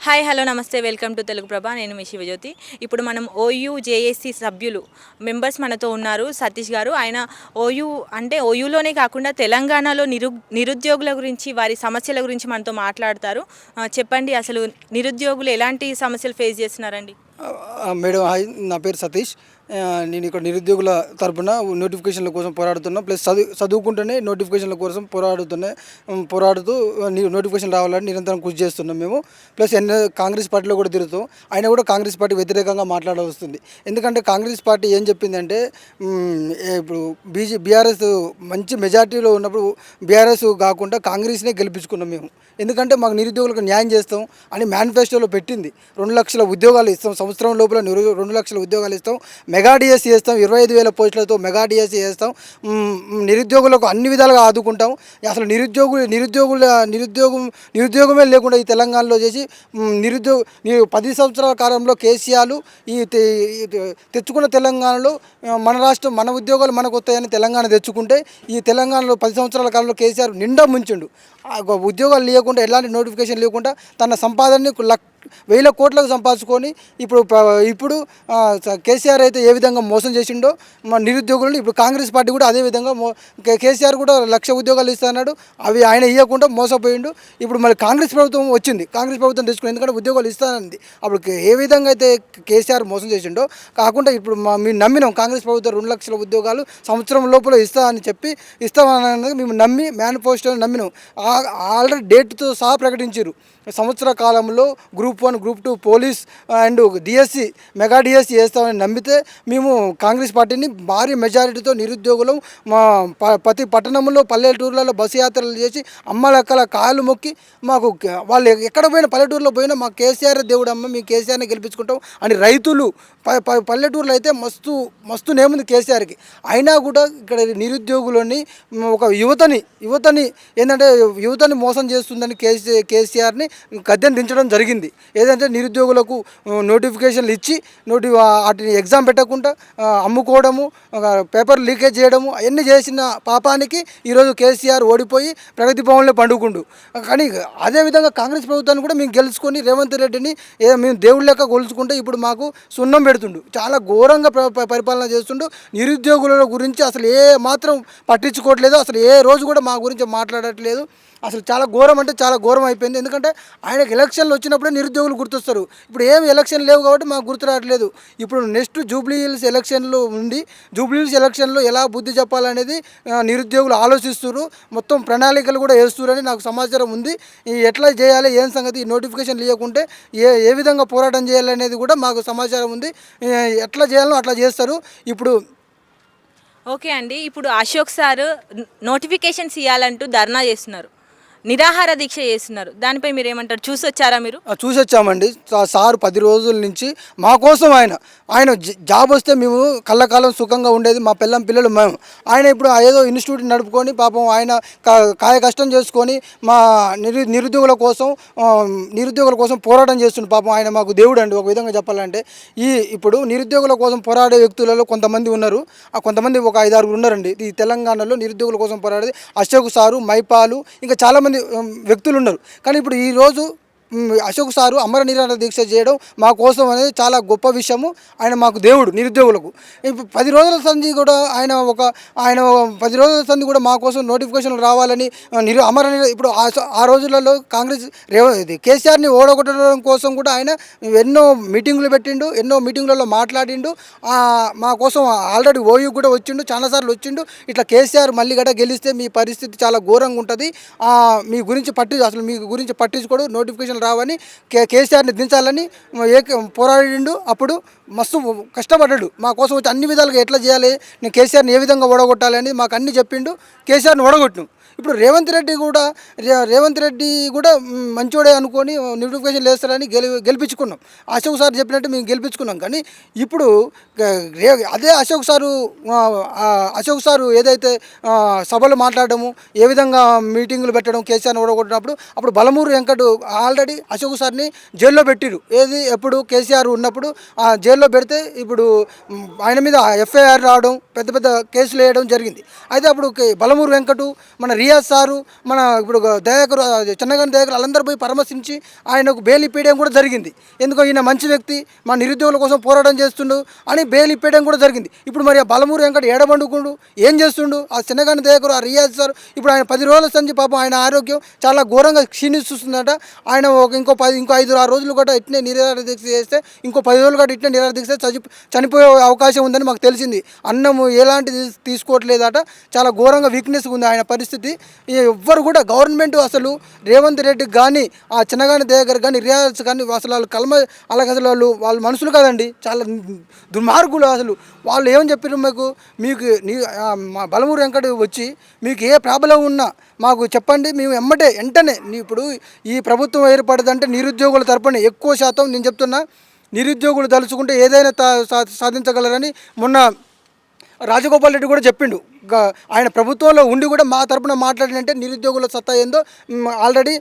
Hi hello నమస్తే welcome to Telugu ప్రభ. నేను మీ శివజ్యోతి. ఇప్పుడు మనం ఓయూ జేఏసీ సభ్యులు మెంబర్స్ మనతో ఉన్నారు. సతీష్ గారు, ఆయన ఓయూ అంటే ఓయూలోనే కాకుండా తెలంగాణలో నిరుద్యోగుల గురించి, వారి సమస్యల గురించి మనతో మాట్లాడతారు. చెప్పండి, అసలు నిరుద్యోగులు ఎలాంటి సమస్యలు ఫేస్ చేస్తున్నారండి? మేడం హాయ్, నా పేరు సతీష్. నేను ఇక్కడ నిరుద్యోగుల తరపున నోటిఫికేషన్ల కోసం పోరాడుతున్నా. ప్లస్ చదువుకుంటూనే నోటిఫికేషన్ల కోసం పోరాడుతూ నోటిఫికేషన్ రావాలని నిరంతరం కృషి చేస్తున్నాం మేము. ప్లస్ కాంగ్రెస్ పార్టీలో కూడా తిరుగుతాం. అయినా కూడా కాంగ్రెస్ పార్టీ వ్యతిరేకంగా మాట్లాడవస్తుంది. ఎందుకంటే కాంగ్రెస్ పార్టీ ఏం చెప్పిందంటే, ఇప్పుడు బీఆర్ఎస్ మంచి మెజార్టీలో ఉన్నప్పుడు బీఆర్ఎస్ కాకుండా కాంగ్రెస్నే గెలిపించుకున్నాం మేము. ఎందుకంటే మాకు నిరుద్యోగులకు న్యాయం చేస్తాం అని మేనిఫెస్టోలో పెట్టింది. 2 లక్షల ఉద్యోగాలు ఇస్తాం, సంవత్సరం లోపల 2 లక్షల ఉద్యోగాలు ఇస్తాం, మెగా డిఎస్సీ చేస్తాం, 25,000 పోస్టులతో మెగా డిఎస్సీ చేస్తాం, నిరుద్యోగులకు అన్ని విధాలుగా ఆదుకుంటాం. అసలు నిరుద్యోగమే లేకుండా ఈ తెలంగాణలో చేసి 10 సంవత్సరాల కాలంలో కేసీఆర్ ఈ తెచ్చుకున్న తెలంగాణలో మన రాష్ట్రం మన ఉద్యోగాలు మనకు వస్తాయని తెలంగాణ తెచ్చుకుంటే, ఈ తెలంగాణలో 10 సంవత్సరాల కాలంలో కేసీఆర్ నిండా ముంచిండు. ఉద్యోగాలు లేకుండా, ఎలాంటి నోటిఫికేషన్ లేకుండా తన సంపాదనని 1,000 కోట్లకు సంపాదించుకొని ఇప్పుడు కేసీఆర్ అయితే ఏ విధంగా మోసం చేసిండో మన నిరుద్యోగులను, ఇప్పుడు కాంగ్రెస్ పార్టీ కూడా అదే విధంగా కేసీఆర్ కూడా 1,00,000 ఉద్యోగాలు ఇస్తున్నాడు, అవి ఆయన ఇవ్వకుండా మోసపోయిండు. ఇప్పుడు మళ్ళీ కాంగ్రెస్ ప్రభుత్వం వచ్చింది, కాంగ్రెస్ ప్రభుత్వం తెచ్చుకుంది, ఎందుకంటే ఉద్యోగాలు ఇస్తానంది. అప్పుడు ఏ విధంగా అయితే కేసీఆర్ మోసం చేసిండో కాకుండా ఇప్పుడు మేము నమ్మినాం. కాంగ్రెస్ ప్రభుత్వం 2 లక్షల ఉద్యోగాలు సంవత్సరం లోపల ఇస్తామన్నది మేము నమ్మి మేనిఫెస్టోని నమ్మినాం. ఆల్రెడీ డేట్తో సహా ప్రకటించారు. సంవత్సర కాలంలో group 1, group 2 police and DSC, mega DSC చేస్తామని నమ్మితే మేము కాంగ్రెస్ పార్టీని భారీ మెజారిటీతో నిరుద్యోగులు ప్రతి పట్టణంలో పల్లెటూర్లలో బస్సు యాత్రలు చేసి అమ్మలక్కల కాళ్ళు మొక్కి మాకు వాళ్ళు ఎక్కడ పోయినా పల్లెటూరులో పోయినా మా కేసీఆర్ దేవుడు అమ్మ, మీ కేసీఆర్ని గెలిపించుకుంటాం అని రైతులు పల్లెటూరులో అయితే మస్తు నేముంది కేసీఆర్కి. అయినా కూడా ఇక్కడ నిరుద్యోగులని ఒక యువతని ఏంటంటే యువతని మోసం చేస్తుందని కేసీఆర్ని గద్దెను దించడం జరిగింది. ఏదంటే నిరుద్యోగులకు నోటిఫికేషన్లు ఇచ్చి వాటిని ఎగ్జామ్ పెట్టకుండా అమ్ముకోవడము, పేపర్ లీకేజ్ చేయడము, అవన్నీ చేసిన పాపానికి ఈరోజు కేసీఆర్ ఓడిపోయి ప్రగతి భవన్లో పండుకుండు. కానీ అదేవిధంగా కాంగ్రెస్ ప్రభుత్వాన్ని కూడా మేము గెలుచుకొని రేవంత్ రెడ్డిని మేము దేవుళ్ళ లెక్క గొలుచుకుంటే ఇప్పుడు మాకు సున్నం పెడుతుండు. చాలా ఘోరంగా పరిపాలన చేస్తుండు. నిరుద్యోగుల గురించి అసలు ఏ మాత్రం పట్టించుకోవట్లేదు. అసలు ఏ రోజు కూడా మా గురించి మాట్లాడట్లేదు. అసలు చాలా ఘోరం అంటే చాలా ఘోరం అయిపోయింది. ఎందుకంటే ఆయనకు ఎలక్షన్లు వచ్చినప్పుడే నిరుద్యోగులు గుర్తొస్తారు. ఇప్పుడు ఏమి ఎలక్షన్ లేవు కాబట్టి మాకు గుర్తు రావట్లేదు. ఇప్పుడు నెక్స్ట్ జూబ్లీ హిల్స్ ఎలక్షన్లు ఉంది. జూబ్లీ హిల్స్ ఎలక్షన్లో ఎలా బుద్ధి చెప్పాలనేది నిరుద్యోగులు ఆలోచిస్తున్నారు. మొత్తం ప్రణాళికలు కూడా వేస్తున్నారని నాకు సమాచారం ఉంది. ఎట్లా చేయాలి, ఏం సంగతి, ఈ నోటిఫికేషన్ లేకుంటే ఏ విధంగా పోరాటం చేయాలనేది కూడా మాకు సమాచారం ఉంది. ఎట్లా చేయాలో అట్లా చేస్తారు. ఇప్పుడు ఓకే అండి, ఇప్పుడు అశోక్ సార్ నోటిఫికేషన్స్ ఇవ్వాలంటూ ధర్నా చేస్తున్నారు, నిరాహార దీక్ష చేస్తున్నారు. దానిపై మీరు ఏమంటారు? చూసి వచ్చారా? మీరు చూసి వచ్చామండి. సార్ 10 రోజుల నుంచి మా కోసం ఆయన జాబ్ వస్తే మేము కళ్ళకాలం సుఖంగా ఉండేది, మా పిల్లలు మేము. ఆయన ఇప్పుడు ఏదో ఇన్స్టిట్యూట్ నడుపుకొని పాపం ఆయన కాయ కష్టం చేసుకొని మా నిరుద్యోగుల కోసం పోరాటం చేస్తుండే. పాపం ఆయన మాకు దేవుడు అండి ఒక విధంగా చెప్పాలంటే. ఇప్పుడు నిరుద్యోగుల కోసం పోరాడే వ్యక్తులలో కొంతమంది ఉన్నారు. కొంతమంది ఒక 5-6 ఉన్నారండి ఈ తెలంగాణలో నిరుద్యోగుల కోసం పోరాడేది. అశోక్ సారు, మైపాలు, ఇంకా చాలామంది వ్యక్తులు ఉన్నారు. కానీ ఇప్పుడు ఈరోజు అశోక్ సారు అమర నిరాహార దీక్ష చేయడం మా కోసం అనేది చాలా గొప్ప విషయము. ఆయన మాకు దేవుడు నిరుద్యోగులకు. ఇప్పుడు 10 రోజుల సంధి కూడా ఆయన 10 రోజుల సంధి కూడా మా కోసం నోటిఫికేషన్లు రావాలని ఇప్పుడు ఆ రోజులలో కాంగ్రెస్ కేసీఆర్ని ఓడగొట్టడం కోసం కూడా ఆయన ఎన్నో మీటింగులు పెట్టిండు, ఎన్నో మీటింగులలో మాట్లాడిండు. మా కోసం ఆల్రెడీ ఓయూ కూడా వచ్చిండు, చాలాసార్లు వచ్చిండు. ఇట్లా కేసీఆర్ మళ్ళీ గట్రా గెలిస్తే మీ పరిస్థితి చాలా ఘోరంగా ఉంటుంది, మీ గురించి పట్టించుకోడు, నోటిఫికేషన్ రావని కేసీఆర్ని దించాలని పోరాడిండు. అప్పుడు మస్తు కష్టపడ్డాడు మా కోసం వచ్చి అన్ని విధాలుగా ఎట్లా చేయాలి, నేను కేసీఆర్ని ఏ విధంగా ఓడగొట్టాలి అని మాకు అన్ని చెప్పిండు. కేసీఆర్ని ఓడగొట్టిను. ఇప్పుడు రేవంత్ రెడ్డి కూడా మంచోడే అనుకొని నోటిఫికేషన్ వేస్తారని గెలిపించుకున్నాం. అశోక్ సార్ చెప్పినట్టు మేము గెలిపించుకున్నాం. కానీ ఇప్పుడు అదే అశోక్ సారు ఏదైతే సభలు మాట్లాడము, ఏ విధంగా మీటింగులు పెట్టడం, కేసీఆర్ని ఓడగొట్టినప్పుడు అప్పుడు బలమూరు వెంకట్ ఆల్రెడీ అశోక్ సార్ని జైల్లో పెట్టిరు. ఎప్పుడు కేసీఆర్ ఉన్నప్పుడు జైల్లో పెడితే ఇప్పుడు ఆయన మీద ఎఫ్ఐఆర్ రావడం, పెద్ద కేసులు వేయడం జరిగింది. అయితే అప్పుడు బలమూరు వెంకట్ మన రియాజ్ సారు మన ఇప్పుడు దయాకర్ చెన్నగాని దయాకర్ వాళ్ళందరూ పోయి పరామర్శించి ఆయనకు బెయిల్ ఇప్పేయడం కూడా జరిగింది. ఎందుకో ఈయన మంచి వ్యక్తి, మా నిరుద్యోగుల కోసం పోరాటం చేస్తుండు అని బెయిల్ ఇప్పేయడం కూడా జరిగింది. ఇప్పుడు మరి ఆ బలమూరు వెంకట ఏడబండుకుండు ఏం చేస్తుండు? ఆ చెన్నగాని దయాకర్, ఆ రియాజ్ సార్ ఇప్పుడు ఆయన 10 రోజుల సంచి పాపం ఆయన ఆరోగ్యం చాలా ఘోరంగా క్షీణిస్తుందట. ఆయన ఇంకో 5-6 రోజులు కూడా ఇట్నే నిరాహార దీక్ష చేస్తే, ఇంకో 10 రోజులు కూడా ఇట్నే నిరాహార దీక్ష చనిపోయే అవకాశం ఉందని మాకు తెలిసింది. అన్నము ఎలాంటిది తీసుకోవట్లేదట. చాలా ఘోరంగా వీక్నెస్ ఉంది ఆయన పరిస్థితి. ఎవ్వరు కూడా గవర్నమెంట్ అసలు రేవంత్ రెడ్డి కానీ, ఆ చిన్నగాని దయాకర్ కానీ, రియాజ్ కానీ అసలు వాళ్ళు అలాగే అసలు వాళ్ళు మనుషులు కాదండి, చాలా దుర్మార్గులు. అసలు వాళ్ళు ఏమని చెప్పారు మీకు మా బలమూరు వెంకట వచ్చి మీకు ఏ ప్రాబ్లం ఉన్నా మాకు చెప్పండి, మేము వెంటనే ఇప్పుడు ఈ ప్రభుత్వం ఏర్పడదంటే నిరుద్యోగుల తరపున ఎక్కువ శాతం నేను చెప్తున్నా, నిరుద్యోగులు తలుచుకుంటే ఏదైనా సాధించగలరని మొన్న రాజగోపాల్ రెడ్డి కూడా చెప్పిండు. ఆయన ప్రభుత్వంలో ఉండి కూడా మా తరపున మాట్లాడినంటే నిరుద్యోగుల సత్తా ఏందో ఆల్రెడీ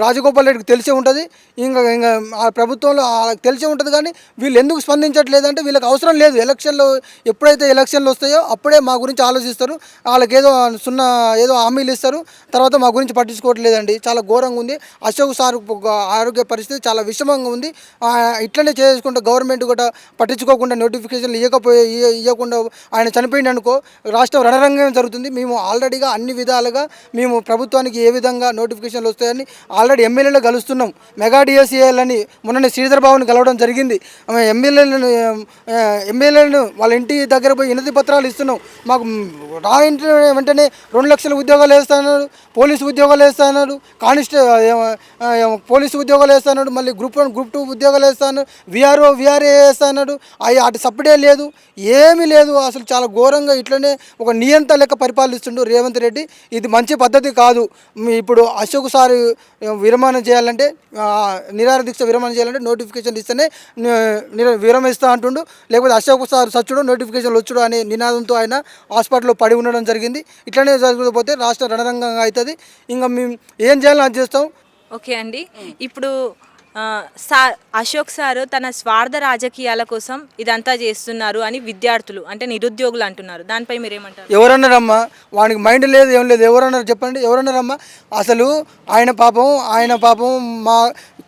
రాజగోపాల్ రెడ్డికి తెలిసే ఉంటుంది. ఇంకా ఆ ప్రభుత్వంలో తెలిసే ఉంటుంది. కానీ వీళ్ళు ఎందుకు స్పందించట్లేదంటే వీళ్ళకి అవసరం లేదు. ఎప్పుడైతే ఎలక్షన్లు వస్తాయో అప్పుడే మా గురించి ఆలోచిస్తారు. వాళ్ళకి ఏదో హామీలు ఇస్తారు, తర్వాత మా గురించి పట్టించుకోవట్లేదండి. చాలా ఘోరంగా ఉంది. అశోక్ సార్ ఆరోగ్య పరిస్థితి చాలా విషమంగా ఉంది. ఇట్లనే చేసుకుంటే గవర్నమెంట్ కూడా పట్టించుకోకుండా నోటిఫికేషన్లు ఇవ్వకుండా ఆయన చనిపోయింది అనుకో రాష్ట్రం రణరంగం జరుగుతుంది. మేము ఆల్రెడీగా అన్ని విధాలుగా మేము ప్రభుత్వానికి ఏ విధంగా నోటిఫికేషన్లు వస్తాయని ఆల్రెడీ ఎమ్మెల్యేలు కలుస్తున్నాం. మెగా డిఎస్ చేయాలని మొన్ననే శ్రీధర్ బాబుని కలవడం జరిగింది. ఎమ్మెల్యేలను వాళ్ళ ఇంటి దగ్గర పోయి వినతి పత్రాలు ఇస్తున్నాం. మాకు వెంటనే 2 లక్షల ఉద్యోగాలు వేస్తున్నారు, పోలీసు ఉద్యోగాలు వేస్తున్నారు, పోలీసు ఉద్యోగాలు వేస్తున్నాడు, మళ్ళీ గ్రూప్ 1 గ్రూప్ 2 ఉద్యోగాలు వేస్తాను, విఆర్ఏ వేస్తున్నాడు. అటు సపడే లేదు, ఏమీ లేదు. అసలు చాలా ఘోరంగా ఇట్లనే ఒక నియంత లెక్క పరిపాలిస్తుండు రేవంత్ రెడ్డి. ఇది మంచి పద్ధతి కాదు. ఇప్పుడు అశోక్ సార్ విరమణ చేయాలంటే, నిరాహార దీక్ష విరమణ చేయాలంటే నోటిఫికేషన్ ఇస్తేనే విరమిస్తా అంటుండు. లేకపోతే అశోక్ సార్ సచ్చుడు నోటిఫికేషన్ వచ్చుడు అనే నినాదంతో ఆయన హాస్పిటల్లో పడి ఉండడం జరిగింది. ఇట్లనే జరగకపోతే రాష్ట్ర రణరంగంగా అవుతుంది. ఇంకా మేము ఏం చేయాలని అది చేస్తాం. ఓకే అండి, ఇప్పుడు అశోక్ సారు తన స్వార్థ రాజకీయాల కోసం ఇదంతా చేస్తున్నారు అని విద్యార్థులు అంటే నిరుద్యోగులు అంటున్నారు. దానిపై మీరేమంటారు? ఎవరన్నారమ్మా? వానికి మైండ్ లేదు, ఏం లేదు. ఎవరన్నారు చెప్పండి, ఎవరన్నారమ్మా? అసలు ఆయన పాపం మా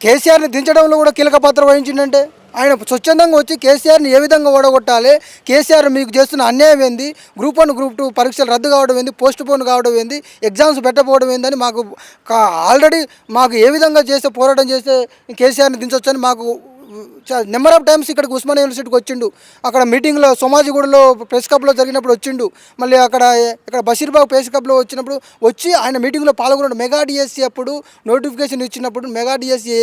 కేసీఆర్ని దించడంలో కూడా కీలక పాత్ర వహించిందంటే ఆయన స్వచ్ఛందంగా వచ్చి కేసీఆర్ని ఏ విధంగా ఓడగొట్టాలి, కేసీఆర్ మీకు చేస్తున్న అన్యాయం ఏంది, గ్రూప్ 1 గ్రూప్ 2 పరీక్షలు రద్దు కావడం ఏంది, పోస్ట్ పోన్ కావడం ఏంది, ఎగ్జామ్స్ పెట్టకపోవడం ఏందని మాకు ఆల్రెడీ ఏ విధంగా చేస్తే పోరాటం చేస్తే కేసీఆర్ని దించొచ్చని మాకు నెంబర్ ఆఫ్ టైమ్స్ ఇక్కడికి ఉస్మానియా యూనివర్సిటీకి వచ్చిండు. అక్కడ మీటింగ్లో సోమాజిగూడలో ప్రెస్ క్లబ్లో జరిగినప్పుడు వచ్చిండు. మళ్ళీ ఇక్కడ బషీర్బాగ్ ప్రెస్ క్లబ్లో వచ్చినప్పుడు వచ్చి ఆయన మీటింగ్లో పాల్గొన్నాడు. మెగా డిఎస్సి అప్పుడు నోటిఫికేషన్ ఇచ్చినప్పుడు మెగా డిఎస్సి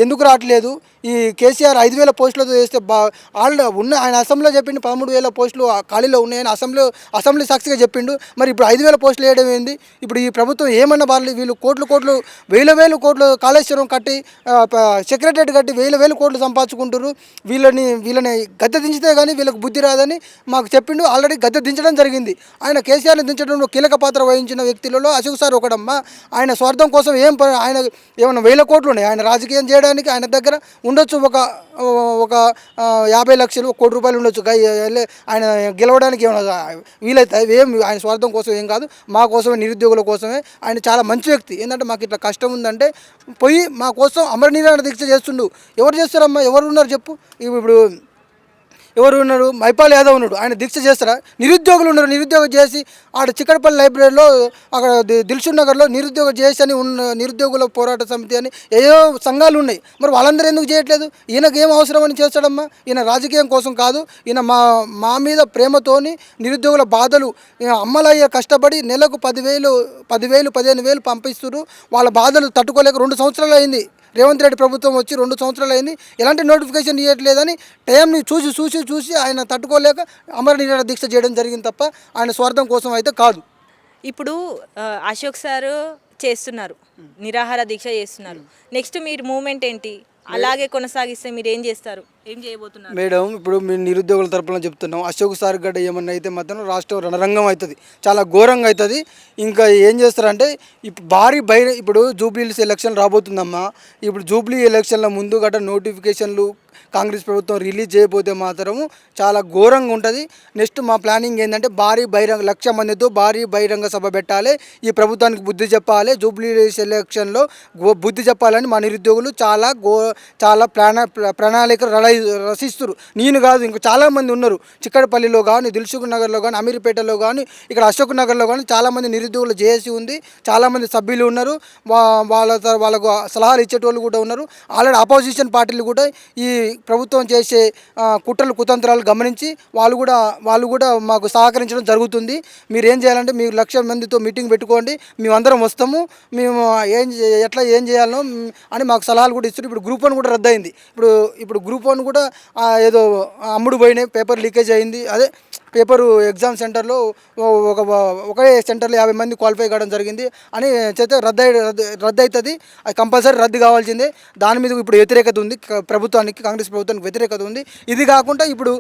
ఎందుకు రావట్లేదు, ఈ కేసీఆర్ 5,000 పోస్టులతో చేస్తే ఆయన అసెంబ్లీలో చెప్పిండు 13,000 పోస్టులు ఖాళీలో ఉన్నాయని అసెంబ్లీ సాక్షిగా చెప్పిండు. మరి ఇప్పుడు 5,000 పోస్టులు వేయడం ఏంది? ఇప్పుడు ఈ ప్రభుత్వం ఏమన్నా బాగాలేదు. వీళ్ళు కోట్లు వేల కోట్లు కాళేశ్వరం కట్టి సెక్రటరేట్ కట్టి వేల కోట్లు సంపాదించుకుంటారు. వీళ్ళని గద్దె దించితే కానీ వీళ్ళకి బుద్ధి రాదని మాకు చెప్పిండు. ఆల్రెడీ గద్దె దించడం జరిగింది. ఆయన కేసీఆర్ని దించడంలో కీలక పాత్ర వహించిన వ్యక్తులలో అశోక్ సార్ ఒకడమ్మా. ఆయన స్వార్థం కోసం ఆయన ఏమైనా 1,000 కోట్లు ఉన్నాయి. ఆయన రాజకీయం చేయడానికి ఆయన దగ్గర ఉండొచ్చు ఒక 50 లక్షలు, 1 కోటి రూపాయలు ఉండొచ్చు. ఆయన గెలవడానికి ఏమైనా వీలైతే ఏం ఆయన స్వార్థం కోసం ఏం కాదు, మా కోసమే, నిరుద్యోగుల కోసమే. ఆయన చాలా మంచి వ్యక్తి. ఏంటంటే మాకు ఇట్లా కష్టం ఉందంటే పోయి మా కోసం అమర నిరాహార దీక్ష చేస్తుండు. ఎవరు చేస్తారమ్మా? ఎవరు ఉన్నారు చెప్పు? ఇప్పుడు ఎవరు ఉన్నారు? మైపాల్ యాదవ్ ఉన్నాడు, ఆయన దీక్ష చేస్తారా? నిరుద్యోగులు ఉన్నారు, నిరుద్యోగం చేసి ఆడ చిక్కడపల్లి లైబ్రరీలో అక్కడ దిల్షుక్ నగర్లో నిరుద్యోగ చేసి అని నిరుద్యోగుల పోరాట సమితి అని ఏదో సంఘాలు ఉన్నాయి. మరి వాళ్ళందరూ ఎందుకు చేయట్లేదు? ఈయనకు ఏం అవసరం అని చేస్తాడమ్మా? ఈయన రాజకీయం కోసం కాదు, ఈయన మా మీద ప్రేమతోని నిరుద్యోగుల బాధలు అమ్మలయ్య కష్టపడి నెలకు 10,000 15,000 పంపిస్తున్నారు. వాళ్ళ బాధలు తట్టుకోలేక 2 సంవత్సరాలు అయింది. రేవంత్ రెడ్డి ప్రభుత్వం వచ్చి 2 సంవత్సరాలు అయింది, ఎలాంటి నోటిఫికేషన్ ఇవ్వట్లేదని టైంని చూసి ఆయన తట్టుకోలేక అమర నిరాహార దీక్ష చేయడం జరిగింది తప్ప ఆయన స్వార్థం కోసం అయితే కాదు. ఇప్పుడు అశోక్ సారు చేస్తున్నారు, నిరాహార దీక్ష చేస్తున్నారు. నెక్స్ట్ మీరు మూమెంట్ ఏంటి? అలాగే కొనసాగిస్తే మీరు ఏం చేస్తారు? ఏం చేయబోతున్నారు? మేడం ఇప్పుడు మేము నిరుద్యోగుల తరపున చెప్తున్నాం, అశోక్ సార్ గడ్డ ఏమన్నా అయితే మాత్రం రాష్ట్రం రణరంగం అవుతుంది, చాలా ఘోరంగా అవుతుంది. ఇంకా ఏం చేస్తారంటే ఇప్పుడు ఇప్పుడు జూబ్లీ ఎలక్షన్ రాబోతుందమ్మా. ఇప్పుడు జూబ్లీ ఎలక్షన్ల ముందు గట్ట నోటిఫికేషన్లు కాంగ్రెస్ ప్రభుత్వం రిలీజ్ చేయకపోతే మాత్రము చాలా ఘోరంగా ఉంటుంది. నెక్స్ట్ మా ప్లానింగ్ ఏంటంటే భారీ బహిరంగ 1,00,000 మందితో భారీ బహిరంగ సభ పెట్టాలి, ఈ ప్రభుత్వానికి బుద్ధి చెప్పాలి, జూబ్లీ ఎలక్షన్లో బుద్ధి చెప్పాలని మా నిరుద్యోగులు చాలా ప్రణాళిక రచిస్తారు. నేను కాదు, ఇంకా చాలామంది ఉన్నారు. చిక్కడపల్లిలో కానీ, దిల్సుఖ్ నగర్లో కానీ, అమీర్పేటలో కానీ, ఇక్కడ అశోక్ నగర్లో కానీ చాలామంది నిరుద్యోగులు జేఏసీ ఉంది, చాలామంది సభ్యులు ఉన్నారు. వాళ్ళకు సలహాలు ఇచ్చేటోళ్ళు కూడా ఉన్నారు. ఆల్రెడీ అపోజిషన్ పార్టీలు కూడా ఈ ప్రభుత్వం చేసే కుట్రలు కుతంత్రాలు గమనించి వాళ్ళు కూడా మాకు సహకరించడం జరుగుతుంది. మీరు ఏం చేయాలంటే మీరు 1,00,000 మందితో మీటింగ్ పెట్టుకోండి, మేమందరం వస్తాము, మేము ఏం చేయాలనో అని మాకు సలహాలు కూడా ఇస్తారు. ఇప్పుడు గ్రూప్ 1 కూడా రద్దయింది. ఇప్పుడు గ్రూప్ 1 కూడా ఏదో అమ్ముడు పోయినాయి, పేపర్ లీకేజ్ అయింది. అదే పేపరు ఎగ్జామ్ సెంటర్లో ఒకే సెంటర్లో 50 మంది క్వాలిఫై కావడం జరిగింది అని చేస్తే రద్దు అవుతుంది. అది కంపల్సరీ రద్దు కావాల్సిందే. దాని మీద ఇప్పుడు వ్యతిరేకత ఉంది, ప్రభుత్వానికి, కాంగ్రెస్ ప్రభుత్వానికి వ్యతిరేకత ఉంది. ఇది కాకుండా ఇప్పుడు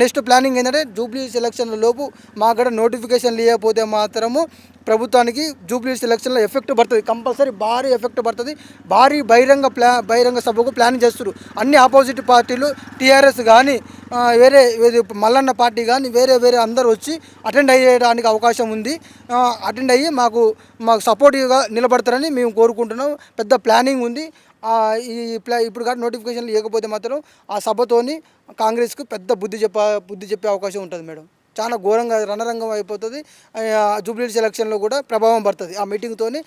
నెక్స్ట్ ప్లానింగ్ ఏంటంటే జూబ్లీ ఎలక్షన్ల లోపు మాకు కూడా నోటిఫికేషన్ లేకపోతే మాత్రము ప్రభుత్వానికి జూబ్లీ ఎలక్షన్లో ఎఫెక్ట్ పడుతుంది, కంపల్సరీ భారీ ఎఫెక్ట్ పడుతుంది. భారీ బహిరంగ సభకు ప్లాన్ చేస్తారు. అన్ని ఆపోజిట్ పార్టీలు, టీఆర్ఎస్ కానీ, వేరే మల్లన్న పార్టీ కానీ, వేరే అందరూ వచ్చి అటెండ్ అయ్యేయడానికి అవకాశం ఉంది. అటెండ్ అయ్యి మాకు సపోర్టివ్గా నిలబడతారని మేము కోరుకుంటున్నాం. పెద్ద ప్లానింగ్ ఉంది. ఇప్పుడు కానీ నోటిఫికేషన్లు ఇవ్వకపోతే మాత్రం ఆ సభతోని కాంగ్రెస్కు పెద్ద బుద్ధి చెప్పే అవకాశం ఉంటుంది మేడం. చాలా ఘోరంగా రణరంగం అయిపోతుంది. జూబ్లీ ఎలక్షన్లో కూడా ప్రభావం పడుతుంది. ఆ మీటింగ్తోని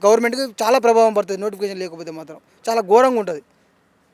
గవర్నమెంట్కి చాలా ప్రభావం పడుతుంది. నోటిఫికేషన్ లేకపోతే మాత్రం చాలా ఘోరంగా ఉంటుంది.